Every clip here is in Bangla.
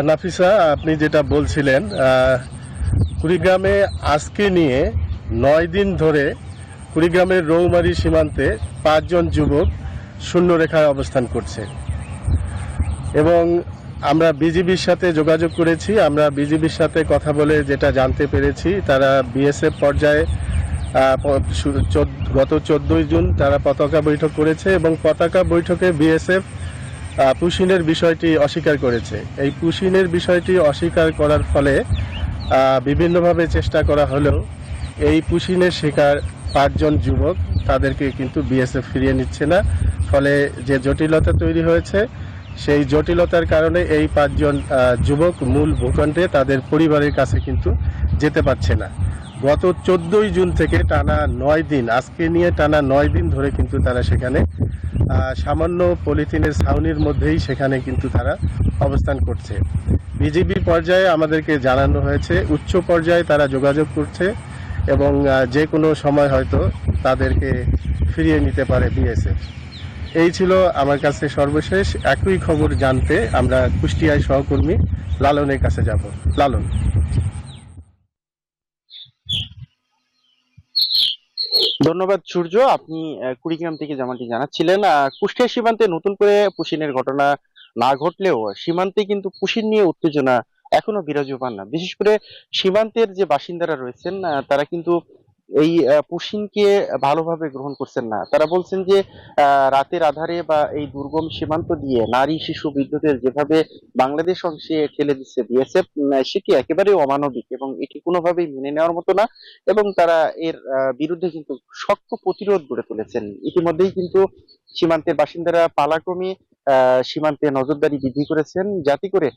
নাফিসা, আপনি যেটা বলছিলেন, কুড়িগ্রামে আজকে নিয়ে 9 দিন ধরে কুড়িগ্রামের রৌমারী সীমান্তে 5 জন যুবক শূন্যরেখায় অবস্থান করছে এবং আমরা বিজিবির সাথে যোগাযোগ করেছি। আমরা বিজিবির সাথে কথা বলে যেটা জানতে পেরেছি, তারা বিএসএফ পর্যায়ে গত 14ই জুন তারা পতাকা বৈঠক করেছে এবং পতাকা বৈঠকে বিএসএফ পুশিনের বিষয়টি অস্বীকার করেছে। এই পুশিনের বিষয়টি অস্বীকার করার ফলে বিভিন্নভাবে চেষ্টা করা হলেও এই পুশিনের শিকার 5 জন যুবক, তাদেরকে কিন্তু বিএসএফ ফিরিয়ে নিচ্ছে না। ফলে যে জটিলতা তৈরি হয়েছে, সেই জটিলতার কারণে এই 5 জন যুবক মূল ভূখণ্ডে তাদের পরিবারের কাছে কিন্তু যেতে পারছে না। গত 14ই জুন থেকে টানা 9 দিন, আজকে নিয়ে টানা 9 দিন ধরে কিন্তু তারা সেখানে সামান্য পলিথিনের ছাউনির মধ্যেই সেখানে কিন্তু তারা অবস্থান করছে। বিজিবি পর্যায়ে আমাদেরকে জানানো হয়েছে, উচ্চ পর্যায়ে তারা যোগাযোগ করছে এবং যে কোনো সময় হয়তো তাদেরকে ফিরিয়ে নিতে পারে বিএসএফ। এই ছিল আমার কাছে সর্বশেষ। একই খবর জানতে আমরা কুষ্টিয়ায় সহকর্মী লালনের কাছে যাব। লালন। ধন্যবাদ সূর্য। আপনি কুড়িগ্রাম থেকে যেমনটি জানাচ্ছিলেন, কুষ্টিয়া সীমান্তে নতুন করে পুশিনের ঘটনা না ঘটলেও সীমান্তে কিন্তু পুশিন নিয়ে উত্তেজনা এখনো বিরাজমান না। বিশেষ করে সীমান্তের যে বাসিন্দারা রয়েছেন, তারা কিন্তু এই পুশিনকে ভালোভাবে গ্রহণ করছেন না। তারা বলছেন যে রাতের আধারে বা এই দুর্গম সীমান্ত দিয়ে নারী শিশু বৃদ্ধদের যেভাবে বাংলাদেশ অংশে ঠেলে দিচ্ছে বিএসএফ, সেটি একেবারে অমানবিক এবং এটি কোনোভাবেই মেনে নেওয়ার মতো না। এবং তারা এর বিরুদ্ধে কিন্তু শক্ত প্রতিরোধ গড়ে তুলেছেন। ইতিমধ্যেই কিন্তু সীমান্তের বাসিন্দারা পালাক্রমে সীমান্তে নজরদারি বৃদ্ধি করেছেন, যাতে করে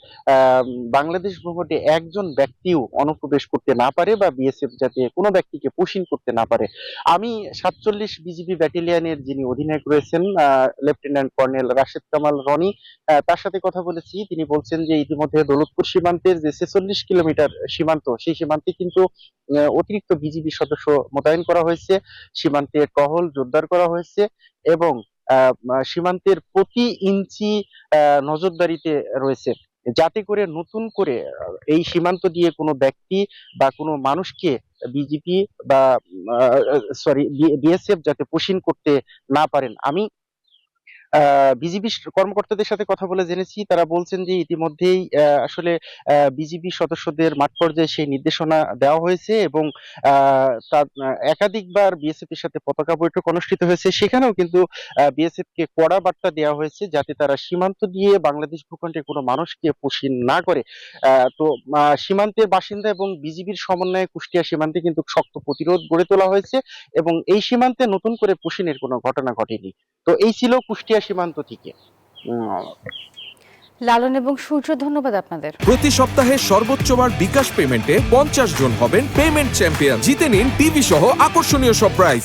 বাংলাদেশ ভূখণ্ডে একজন ব্যক্তিও অনুপ্রবেশ করতে না পারে বা বিএসএফ যাতে কোনো ব্যক্তিকে পুশিন করতে না পারে। আমি 47 বিজিবি ব্যাটালিয়নের যিনি অধিনায়ক রয়েছেন, লেফটেন্যান্ট কর্নেল রাশেদ কামাল রনি, তার সাথে কথা বলেছি। তিনি বলছেন যে ইতিমধ্যে দৌলতপুর সীমান্তের যে 46 কিলোমিটার সীমান্ত, সেই সীমান্তে কিন্তু অতিরিক্ত বিজিবি সদস্য মোতায়েন করা হয়েছে, সীমান্তে টহল জোরদার করা হয়েছে এবং সীমান্তের প্রতি ইঞ্চি নজরদারিতে রয়েছে, যাতে করে নতুন করে এই সীমান্ত দিয়ে কোনো ব্যক্তি বা কোনো মানুষকে বিজিপি বা সরি বিএসএফ যাতে পুশিন করতে না পারেন। আমি বিজিবি কর্মকর্তাদের সাথে কথা বলে জেনেছি, তারা বলছেন যে ইতিমধ্যেই আসলে বিজিবি সদস্যদের মাঠ পর্যায়ে সেই নির্দেশনা দেওয়া হয়েছে এবং একাধিকবার বিএসএফ এর সাথে পতাকা বৈঠক অনুষ্ঠিত হয়েছে। সেখানেও কিন্তু বিএসএফ কে কড়া বার্তা দেওয়া হয়েছে, যাতে তারা সীমান্ত দিয়ে বাংলাদেশ ভূখণ্ডে কোনো মানুষকে পুশিন না করে। তো সীমান্তের বাসিন্দা এবং বিজিবির সমন্বয়ে কুষ্টিয়া সীমান্তে কিন্তু শক্ত প্রতিরোধ গড়ে তোলা হয়েছে এবং এই সীমান্তে নতুন করে পুশিনের কোনো ঘটনা ঘটেনি। তো এই ছিল কুষ্টিয়া সীমান্ত থেকে। লালন এবং সূর্য, ধন্যবাদ আপনাদের। প্রতি সপ্তাহে সর্বোচ্চ বার বিকাশ পেমেন্টে 50 জন হবেন পেমেন্ট চ্যাম্পিয়ন। জিতে নিন টিভি সহ আকর্ষণীয় সব প্রাইজ।